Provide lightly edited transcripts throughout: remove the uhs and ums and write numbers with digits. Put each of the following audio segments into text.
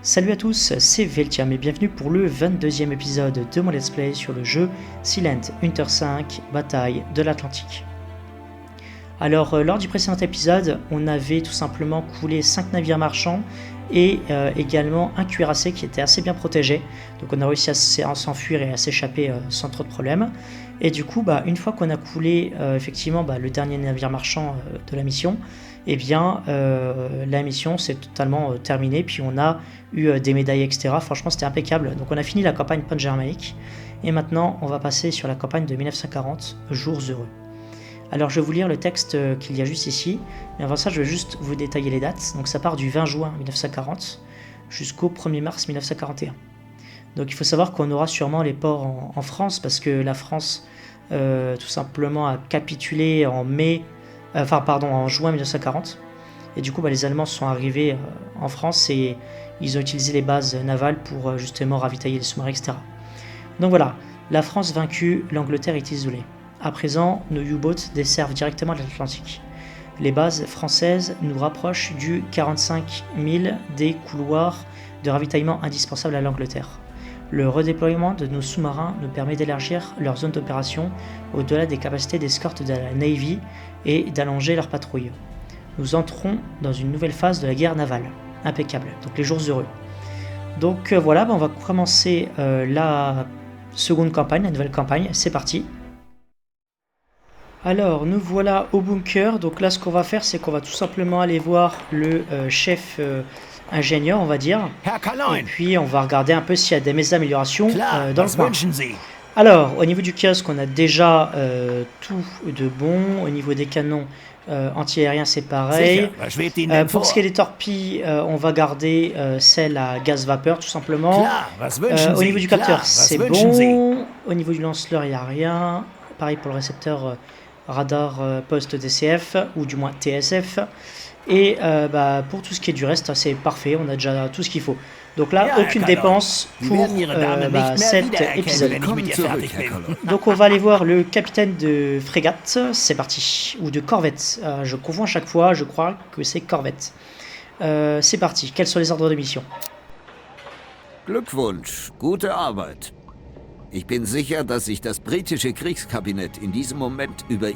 Salut à tous, c'est Veltiam et bienvenue pour le 22e épisode de mon let's play sur le jeu Silent Hunter 5 Bataille de l'Atlantique. Alors lors du précédent épisode, on avait tout simplement coulé 5 navires marchands et également un cuirassé qui était assez bien protégé. Donc on a réussi à s'enfuir et à s'échapper sans trop de problèmes. Et du coup, une fois qu'on a coulé effectivement le dernier navire marchand de la mission, eh bien la mission s'est totalement terminée, puis on a eu des médailles, etc. Franchement, c'était impeccable. Donc on a fini la campagne pan-germanique, et maintenant on va passer sur la campagne de 1940, Jours heureux. Alors je vais vous lire le texte qu'il y a juste ici, mais avant ça je vais juste vous détailler les dates. Donc ça part du 20 juin 1940 jusqu'au 1er mars 1941. Donc il faut savoir qu'on aura sûrement les ports en France, parce que la France tout simplement a capitulé en juin 1940. Et du coup les Allemands sont arrivés en France et ils ont utilisé les bases navales pour justement ravitailler les sous-marins, etc. Donc voilà, la France vaincue, l'Angleterre est isolée. À présent, nos U-boats desservent directement l'Atlantique. Les bases françaises nous rapprochent du 45 000 des couloirs de ravitaillement indispensables à l'Angleterre. Le redéploiement de nos sous-marins nous permet d'élargir leur zone d'opération au-delà des capacités d'escorte de la Navy et d'allonger leurs patrouilles. Nous entrons dans une nouvelle phase de la guerre navale. Impeccable, donc les jours heureux. Donc voilà, on va commencer la seconde campagne, la nouvelle campagne, c'est parti. Alors nous voilà au bunker. Donc là ce qu'on va faire, c'est qu'on va tout simplement aller voir le chef ingénieur, on va dire, et puis on va regarder un peu s'il y a des améliorations dans le coin. Alors au niveau du kiosque, on a déjà tout de bon. Au niveau des canons anti-aériens, c'est pareil. Pour ce qui est des torpilles, on va garder celle à gaz vapeur tout simplement. Au niveau du capteur, c'est bon. Au niveau du lance-leur, il n'y a rien. Pareil pour le récepteur radar post-DCF, ou du moins TSF. Et pour tout ce qui est du reste, c'est parfait, on a déjà tout ce qu'il faut. Donc là, aucune dépense pour cet épisode. Donc on va aller voir le capitaine de frégate, c'est parti. Ou de corvette, je confonds à chaque fois, je crois que c'est corvette. C'est parti, quels sont les ordres de mission? Glückwunsch, gute Arbeit. Ich bin sicher, dass sich das britische Kriegskabinett in diesem Moment über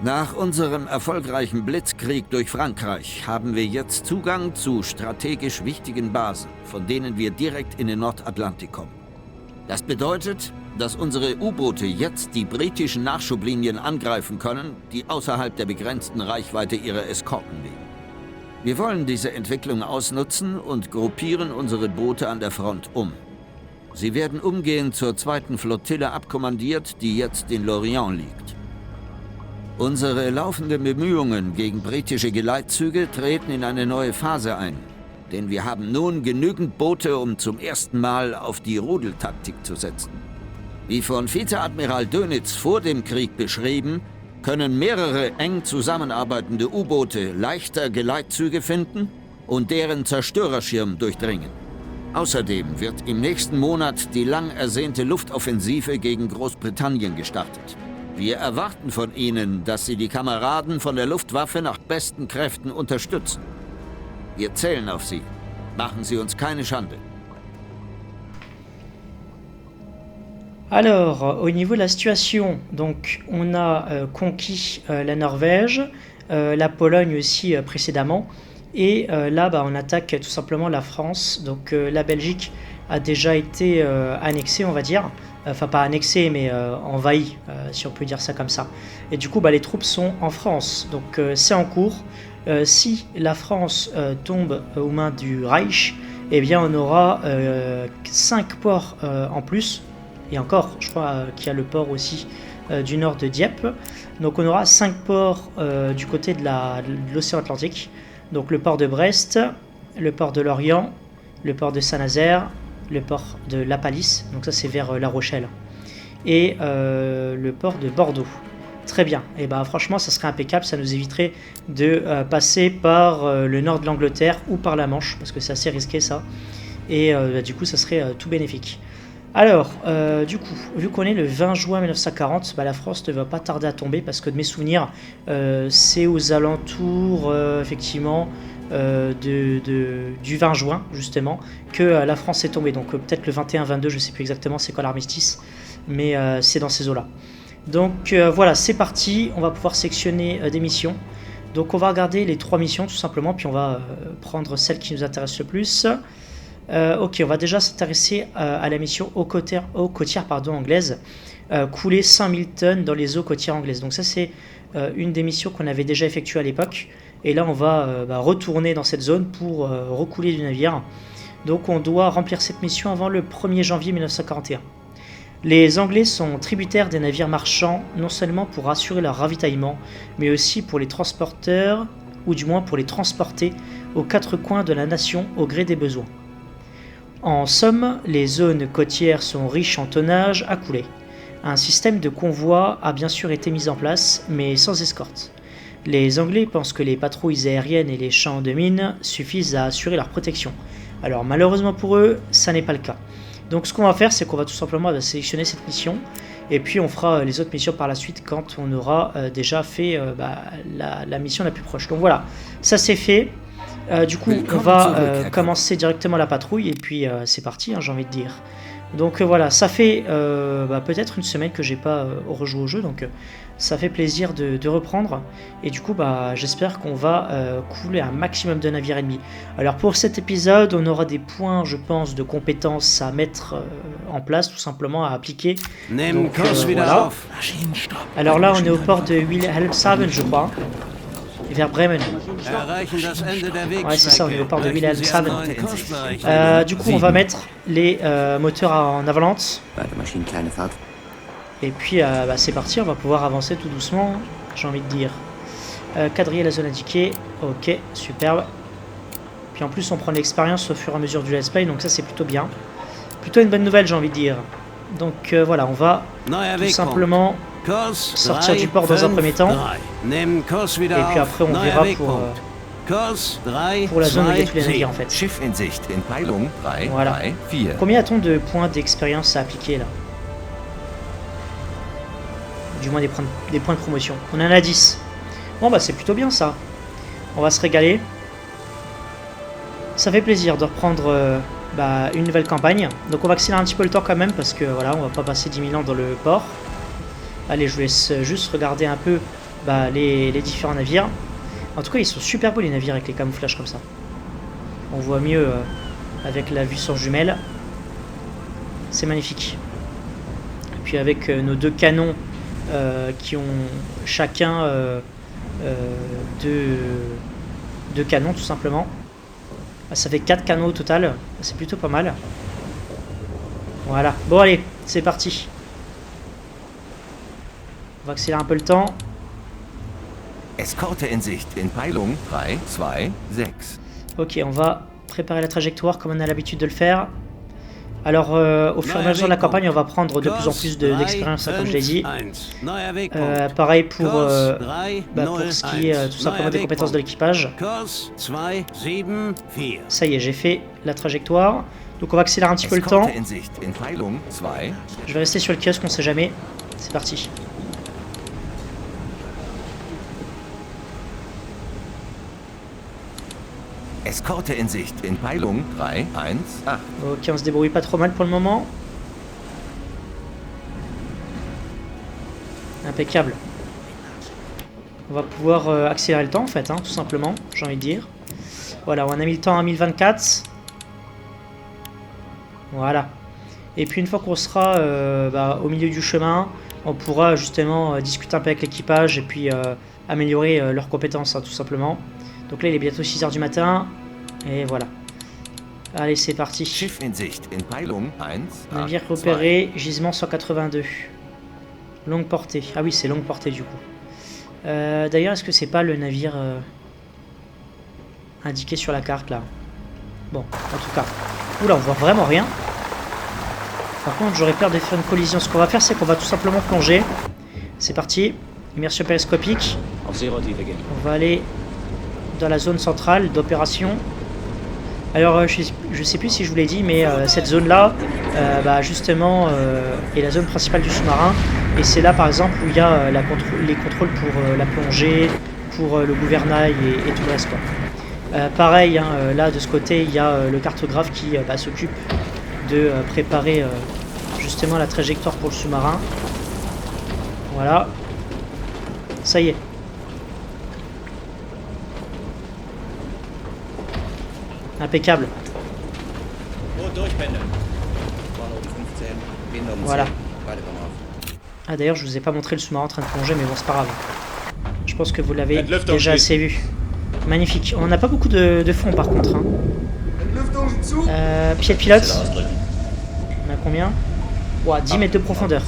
Nach unserem erfolgreichen Blitzkrieg durch Frankreich haben wir jetzt Zugang zu strategisch wichtigen Basen, von denen wir direkt in den Nordatlantik kommen. Das bedeutet, dass unsere U-Boote jetzt die britischen Nachschublinien angreifen können, die außerhalb der begrenzten Reichweite ihrer Eskorten liegen. Wir wollen diese Entwicklung ausnutzen und gruppieren unsere Boote an der Front um. Sie werden umgehend zur 2. Flottille abkommandiert, die jetzt in Lorient liegt. Unsere laufenden Bemühungen gegen britische Geleitzüge treten in eine neue Phase ein, denn wir haben nun genügend Boote, um zum ersten Mal auf die Rudeltaktik zu setzen. Wie von Vizeadmiral Dönitz vor dem Krieg beschrieben, können mehrere eng zusammenarbeitende U-Boote leichter Geleitzüge finden und deren Zerstörerschirm durchdringen. Außerdem wird im nächsten Monat die lang ersehnte Luftoffensive gegen Großbritannien gestartet. Wir erwarten von Ihnen, dass Sie die Kameraden von der Luftwaffe nach besten Kräften unterstützen. Wir zählen auf Sie. Machen Sie uns keine Schande. Alors, au niveau de la situation, donc on a conquis la Norvège, la Pologne aussi précédemment. Et là, on attaque tout simplement la France. Donc la Belgique a déjà été annexée, on va dire. Enfin, pas annexée, mais envahie, si on peut dire ça comme ça. Et du coup, les troupes sont en France. Donc c'est en cours. Si la France tombe aux mains du Reich, eh bien on aura 5 ports en plus. Et encore, je crois qu'il y a le port aussi du nord de Dieppe. Donc on aura 5 ports du côté de l'océan Atlantique. Donc le port de Brest, le port de Lorient, le port de Saint-Nazaire, le port de La Pallice, donc ça c'est vers La Rochelle, et le port de Bordeaux. Très bien, et franchement ça serait impeccable, ça nous éviterait de passer par le nord de l'Angleterre ou par la Manche, parce que c'est assez risqué ça, et du coup ça serait tout bénéfique. Alors, du coup, vu qu'on est le 20 juin 1940, la France ne va pas tarder à tomber, parce que de mes souvenirs, c'est aux alentours, effectivement, du 20 juin, justement, que la France est tombée. Donc peut-être le 21-22, je ne sais plus exactement c'est quoi l'armistice, mais c'est dans ces eaux-là. Donc voilà, c'est parti, on va pouvoir sélectionner des missions. Donc on va regarder les 3 missions tout simplement, puis on va prendre celle qui nous intéresse le plus. Ok, on va déjà s'intéresser à la mission eaux côtières anglaise. Couler 5000 tonnes dans les eaux côtières anglaises. Donc ça c'est une des missions qu'on avait déjà effectuées à l'époque. Et là on va retourner dans cette zone pour recouler du navire. Donc on doit remplir cette mission avant le 1er janvier 1941. Les Anglais sont tributaires des navires marchands non seulement pour assurer leur ravitaillement, mais aussi pour les transporteurs, ou du moins pour les transporter aux 4 coins de la nation au gré des besoins. En somme, les zones côtières sont riches en tonnage à couler. Un système de convoi a bien sûr été mis en place, mais sans escorte. Les Anglais pensent que les patrouilles aériennes et les champs de mines suffisent à assurer leur protection. Alors malheureusement pour eux, ça n'est pas le cas. Donc ce qu'on va faire, c'est qu'on va tout simplement sélectionner cette mission, et puis on fera les autres missions par la suite quand on aura déjà fait la mission la plus proche. Donc voilà, ça c'est fait. Du coup, on va commencer directement la patrouille, et puis c'est parti, hein, j'ai envie de dire. Donc voilà, ça fait peut-être une semaine que j'ai pas rejoué au jeu, donc ça fait plaisir de reprendre. Et du coup, j'espère qu'on va couler un maximum de navires ennemis. Alors pour cet épisode, on aura des points, je pense, de compétences à mettre en place, tout simplement à appliquer. Donc, voilà. Alors là, on est au port de Wilhelmshaven, je crois. Vers Bremen. Ouais, c'est ça, on est au port de Wilhelmshaven. Du coup, on va mettre les moteurs en avalante. Et puis, c'est parti, on va pouvoir avancer tout doucement, j'ai envie de dire. Quadriller la zone indiquée. Ok, superbe. Puis en plus, on prend de l'expérience au fur et à mesure du let's play, donc ça, c'est plutôt bien. Plutôt une bonne nouvelle, j'ai envie de dire. Donc voilà, on va tout simplement sortir du port dans un premier temps. Et puis après, on verra pour la zone où il y a tous les navires, en fait. Voilà. Combien a-t-on de points d'expérience à appliquer, là? Du moins des points de promotion. On en a 10. Bon, c'est plutôt bien, ça. On va se régaler. Ça fait plaisir de reprendre une nouvelle campagne. Donc on va accélérer un petit peu le temps quand même, parce que voilà, on va pas passer 10 000 ans dans le port. Allez, je vous laisse juste regarder un peu les différents navires. En tout cas, ils sont super beaux les navires avec les camouflages comme ça. On voit mieux avec la vue sans jumelles. C'est magnifique. Et puis avec nos 2 canons qui ont chacun 2 canons tout simplement. Ça fait 4 canons au total. C'est plutôt pas mal. Voilà. Bon allez, c'est parti. On va accélérer un peu le temps. Eskorte in Sicht in Peilung 3, 2, 6. Ok, on va préparer la trajectoire comme on a l'habitude de le faire. Alors, au fur et à mesure de la campagne, on va prendre de plus en plus d'expérience, comme je l'ai dit. Pareil pour ce qui est tout simplement des compétences de l'équipage. Ça y est, j'ai fait la trajectoire. Donc on va accélérer un petit peu le temps. Je vais rester sur le kiosque, on sait jamais. C'est parti. Eskorte in Sicht in Peilung 3, 1, 8. Ok, on se débrouille pas trop mal pour le moment. Impeccable. On va pouvoir accélérer le temps en fait, hein, tout simplement, j'ai envie de dire. Voilà, on a mis le temps à 1024. Voilà. Et puis une fois qu'on sera au milieu du chemin, on pourra justement discuter un peu avec l'équipage et puis améliorer leurs compétences, hein, tout simplement. Donc là, il est bientôt 6 h du matin. Et voilà. Allez, c'est parti. Navire repéré, gisement 182. Longue portée. Ah oui, c'est longue portée du coup. D'ailleurs, est-ce que c'est pas le navire indiqué sur la carte là? Bon, en tout cas. Oula, on voit vraiment rien. Par contre, j'aurais peur de faire une collision. Ce qu'on va faire, c'est qu'on va tout simplement plonger. C'est parti. Immersion périscopique. On va aller dans la zone centrale d'opération. Alors je sais plus si je vous l'ai dit, mais cette zone là justement est la zone principale du sous-marin, et c'est là par exemple où il y a les contrôles pour la plongée, pour le gouvernail et tout le reste quoi. Pareil, hein, là de ce côté, il y a le cartographe qui s'occupe de préparer justement la trajectoire pour le sous-marin. Voilà. Ça y est. Impeccable. Voilà. Ah d'ailleurs, je vous ai pas montré le sous-marin en train de plonger, mais bon, c'est pas grave. Je pense que vous l'avez déjà assez vu. Magnifique. On n'a pas beaucoup de fond par contre. Hein. Pied de pilote. On a combien? Ouah, 10 mètres de profondeur.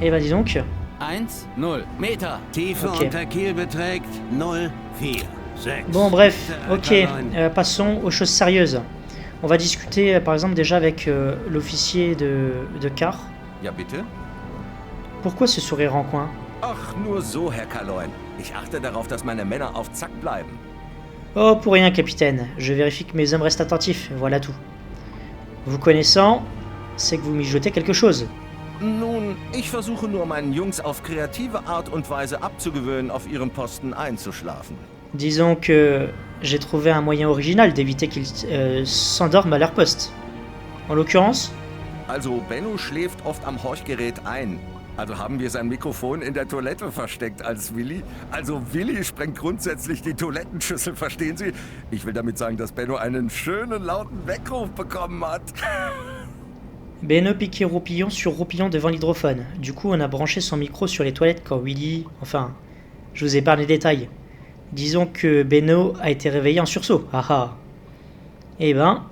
Et bah dis donc. 1,0 Meter. Tiefe Okay. unter Kiel beträgt 0,46. Bon bref, ok, passons aux choses sérieuses. On va discuter par exemple déjà avec l'officier de quart. Ja, bitte? Pourquoi ce sourire en coin? Ach, nur so, Herr Kaloin. Ich achte darauf, dass meine Männer auf Zack bleiben. Oh, pour rien, capitaine. Je vérifie que mes hommes restent attentifs, voilà tout. Vous connaissant, c'est que vous mijotez quelque chose. Nun, ich versuche nur meinen Jungs auf kreative Art und Weise abzugewöhnen, auf ihrem Posten einzuschlafen. Disons que j'ai trouvé un moyen original d'éviter qu'ils s'endorment à leur poste. En l'occurrence, Also, Benno schläft oft am Horchgerät ein. Also haben wir sein Mikrofon in der Toilette versteckt als Willi. Also Willi sprengt grundsätzlich die Toilettenschüssel, verstehen Sie? Ich will damit sagen, dass Benno einen schönen lauten Weckruf bekommen hat. Beno piquait Roupillon sur Roupillon devant l'hydrophone. Du coup, on a branché son micro sur les toilettes quand Willy... Enfin, je vous épargne les détails. Disons que Beno a été réveillé en sursaut. Ah ah. Eh ben,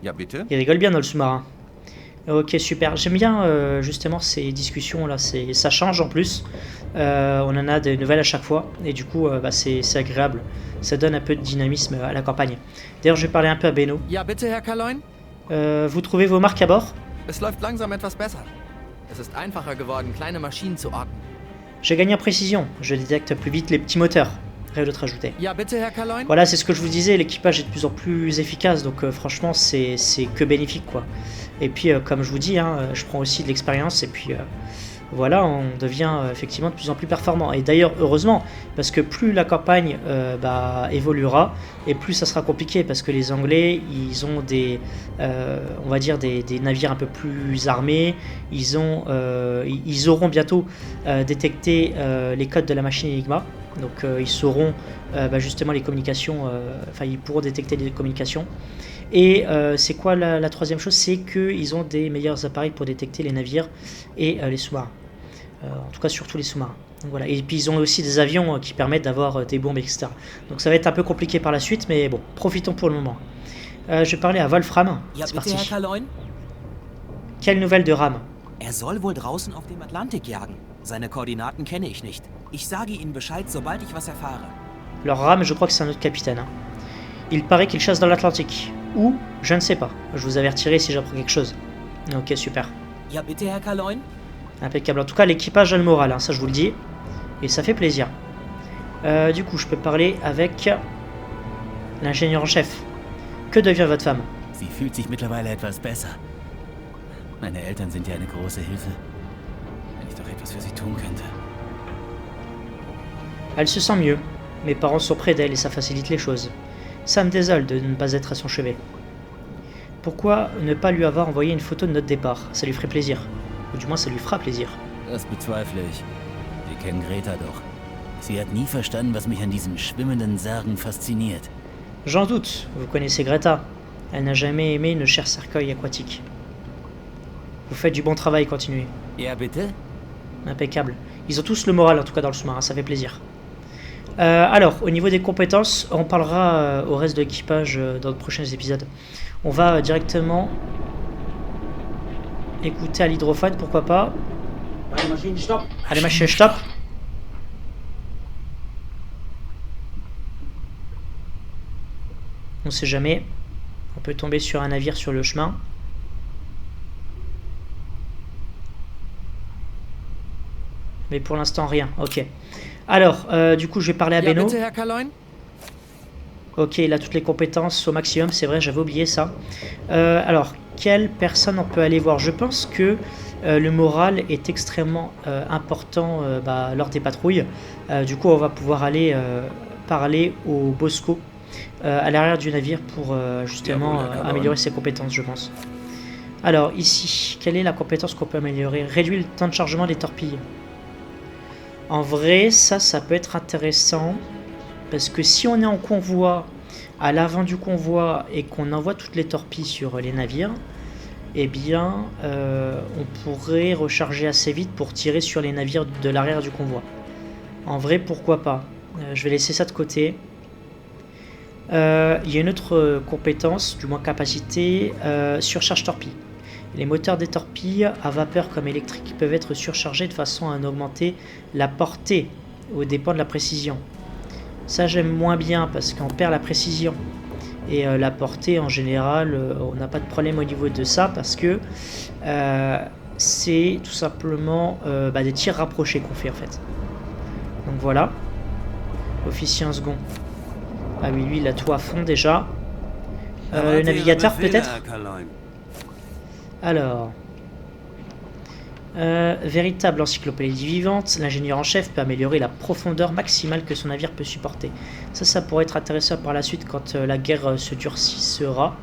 Ja, bitte? il rigole bien dans le sous-marin. Ok, super. J'aime bien justement ces discussions là. Ça change en plus. On en a de nouvelles à chaque fois. Et du coup, c'est agréable. Ça donne un peu de dynamisme à la campagne. D'ailleurs, je vais parler un peu à Beno. Ja, bitte, Herr Kaloin? Vous trouvez vos marques à bord? Es läuft langsam etwas besser. Es ist einfacher geworden, kleine Maschinen zu orten. J'ai gagné en précision. Je détecte plus vite les petits moteurs. Rien d'autre à ajouter. Ja, bitte, Herr Kaloin? Voilà, c'est ce que je vous disais, l'équipage est de plus en plus efficace, donc franchement, c'est que bénéfique, quoi. Et puis, comme je vous dis, hein, je prends aussi de l'expérience, et puis voilà, on devient effectivement de plus en plus performant. Et d'ailleurs, heureusement, parce que plus la campagne évoluera, et plus ça sera compliqué, parce que les Anglais, ils ont on va dire, des navires un peu plus armés, ils auront bientôt détecté les codes de la machine Enigma. Donc ils sauront justement les communications, ils pourront détecter les communications. Et c'est quoi la troisième chose? C'est qu'ils ont des meilleurs appareils pour détecter les navires et les sous-marins. En tout cas surtout les sous-marins. Donc, voilà. Et puis ils ont aussi des avions qui permettent d'avoir des bombes, etc. Donc ça va être un peu compliqué par la suite, mais bon, profitons pour le moment. Je vais parler à Wolfram. Ja, C'est bitte, Herr parti. Kaloin? Quelle nouvelle de Ram? Er soll wohl draußen auf dem Atlantik jagen. Seine Koordinaten kenne ich nicht. Ich sage Ihnen Bescheid, sobald ich was erfahre. Alors Ram, je crois que c'est un autre capitaine. Hein. Il paraît qu'il chasse dans l'Atlantique. Où? Je ne sais pas. Je vous avertirai si j'apprends quelque chose. Ok, super. Ja, bitte, Herr Kaloin? Impeccable. En tout cas, l'équipage a le moral, hein, ça je vous le dis. Et ça fait plaisir. Du coup, je peux parler avec l'ingénieur en chef. Que devient votre femme? Sie fühlt sich mittlerweile etwas besser. Meine Eltern sind ja eine große Hilfe. Wenn ich doch etwas für sie tun könnte. Elle se sent mieux. Mes parents sont près d'elle et ça facilite les choses. Ça me désole de ne pas être à son chevet. Pourquoi ne pas lui avoir envoyé une photo de notre départ? Ça lui ferait plaisir. Ou du moins, ça lui fera plaisir. Das bezweifle ich. Wir kennen Greta doch. Sie hat nie verstanden, was mich an diesen schwimmenden Särgen fasziniert. J'en doute, vous connaissez Greta. Elle n'a jamais aimé une chère cercueil aquatique. Vous faites du bon travail, continuez. Ja, bitte? Impeccable. Ils ont tous le moral, en tout cas dans le sous-marin, ça fait plaisir. Alors, au niveau des compétences, on parlera au reste de l'équipage dans de prochains épisodes. On va directement écouter à l'hydrophone, pourquoi pas. Allez, machine, stop. On sait jamais. On peut tomber sur un navire sur le chemin. Mais pour l'instant, rien. Ok. Alors, du coup, je vais parler à Ja, Beno. bitte, Herr Kaloin? Ok, il a toutes les compétences au maximum, c'est vrai, j'avais oublié ça. Alors, quelle personne on peut aller voir? Je pense que le moral est extrêmement important lors des patrouilles. Du coup, on va pouvoir aller parler au Bosco, à l'arrière du navire pour justement améliorer ses compétences, je pense. Alors ici, quelle est la compétence qu'on peut améliorer? Réduire le temps de chargement des torpilles. En vrai, ça peut être intéressant. Parce que si on est en convoi, à l'avant du convoi, et qu'on envoie toutes les torpilles sur les navires, eh bien, on pourrait recharger assez vite pour tirer sur les navires de l'arrière du convoi. En vrai, pourquoi pas. Je vais laisser ça de côté. Il y a une autre compétence, du moins capacité, surcharge torpille. Les moteurs des torpilles à vapeur comme électriques peuvent être surchargés de façon à en augmenter la portée aux dépens de la précision. Ça j'aime moins bien parce qu'on perd la précision. Et la portée en général, on n'a pas de problème au niveau de ça parce que c'est tout simplement des tirs rapprochés qu'on fait en fait. Donc voilà. Officier en second. Ah oui, lui il a tout à fond déjà. Le navigateur peut-être. Alors. Véritable encyclopédie vivante, l'ingénieur en chef peut améliorer la profondeur maximale que son navire peut supporter. Ça pourrait être intéressant par la suite quand la guerre se durcira.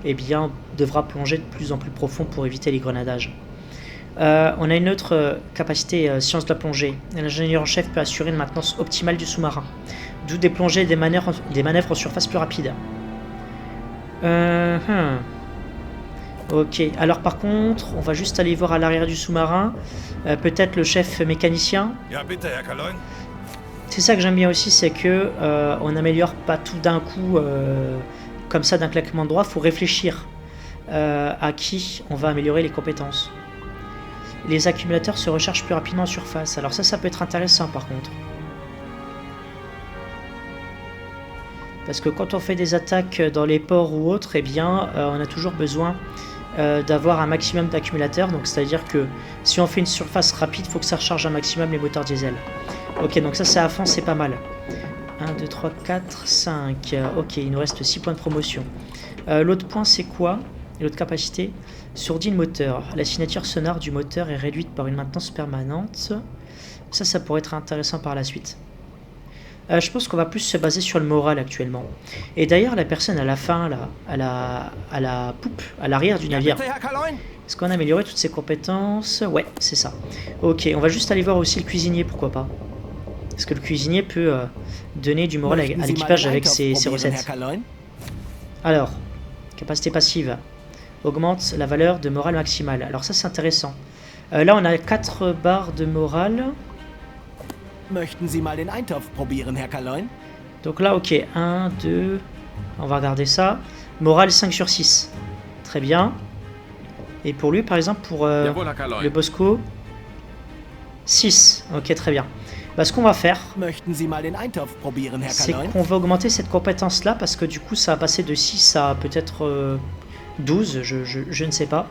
Eh bien, on devra plonger de plus en plus profond pour éviter les grenadages. On a une autre capacité, science de la plongée. L'ingénieur en chef peut assurer une maintenance optimale du sous-marin, d'où des plongées et des manœuvres en surface plus rapides. Ok, alors par contre, on va juste aller voir à l'arrière du sous-marin, peut-être le chef mécanicien. C'est ça que j'aime bien aussi, c'est que on n'améliore pas tout d'un coup, comme ça d'un claquement de doigts, il faut réfléchir à qui on va améliorer les compétences. Les accumulateurs se rechargent plus rapidement en surface, alors ça peut être intéressant par contre. Parce que quand on fait des attaques dans les ports ou autres, eh bien, on a toujours besoin d'avoir un maximum d'accumulateurs. Donc c'est-à-dire que si on fait une surface rapide, il faut que ça recharge un maximum les moteurs diesel. Ok, donc ça c'est à fond, c'est pas mal. 1, 2, 3, 4, 5. Ok, il nous reste 6 points de promotion. L'autre point c'est quoi? L'autre capacité? Sourdine moteur. La signature sonore du moteur est réduite par une maintenance permanente. Ça pourrait être intéressant par la suite. Je pense qu'on va plus se baser sur le moral actuellement. Et d'ailleurs, la personne à la fin, là, à la poupe, à l'arrière du navire, est-ce qu'on a amélioré toutes ses compétences? Ouais, c'est ça. Ok, on va juste aller voir aussi le cuisinier, pourquoi pas. Parce que le cuisinier peut donner du moral à l'équipage avec ses recettes. Alors, capacité passive. Augmente la valeur de morale maximale. Alors ça, c'est intéressant. Là, on a 4 barres de morale. Möchten Sie mal den Eintopf probieren, Herr Kaloin? Donc là, ok, 1, 2, on va regarder ça. Morale 5 sur 6. Très bien. Et pour lui, par exemple, pour le Bosco, 6. Ok, très bien. Bah, ce qu'on va faire, c'est qu'on va augmenter cette compétence-là, parce que du coup, ça va passer de 6 à peut-être 12, je ne sais pas.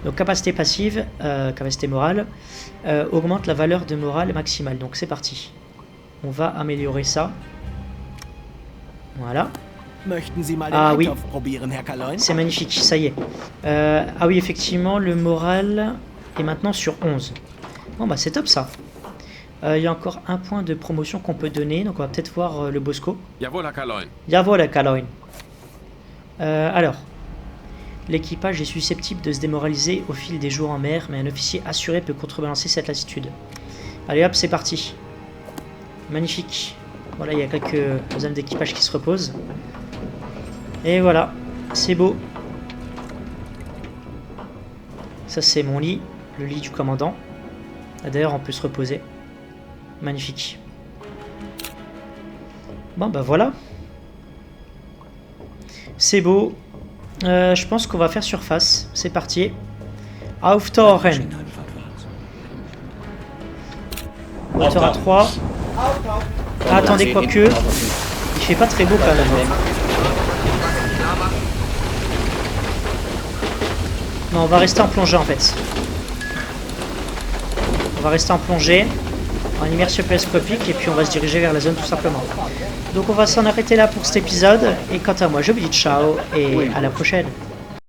Donc capacité passive, capacité morale, augmente la valeur de morale maximale. Donc c'est parti. On va améliorer ça. Voilà. Ah oui, c'est magnifique, ça y est. Ah oui, effectivement, le moral est maintenant sur 11. Bon bah c'est top ça. Il y a encore un point de promotion qu'on peut donner, donc on va peut-être voir le Bosco. Jawohl, Kaloin. Jawohl, Kaloin. Alors, l'équipage est susceptible de se démoraliser au fil des jours en mer, mais un officier assuré peut contrebalancer cette lassitude. Allez hop, c'est parti. Magnifique. Voilà, il y a quelques hommes d'équipage qui se reposent. Et voilà, c'est beau. Ça c'est mon lit, le lit du commandant. D'ailleurs, on peut se reposer. Magnifique. Bon bah voilà. C'est beau. Je pense qu'on va faire surface. C'est parti. Auftauchen. Moteur à 3. Ah, attendez, quoique. Il fait pas très beau quand même. Non, on va rester en plongée en fait. On va rester en plongée, en immersion télescopique, et puis on va se diriger vers la zone tout simplement. Donc on va s'en arrêter là pour cet épisode, et quant à moi je vous dis ciao, et à la prochaine.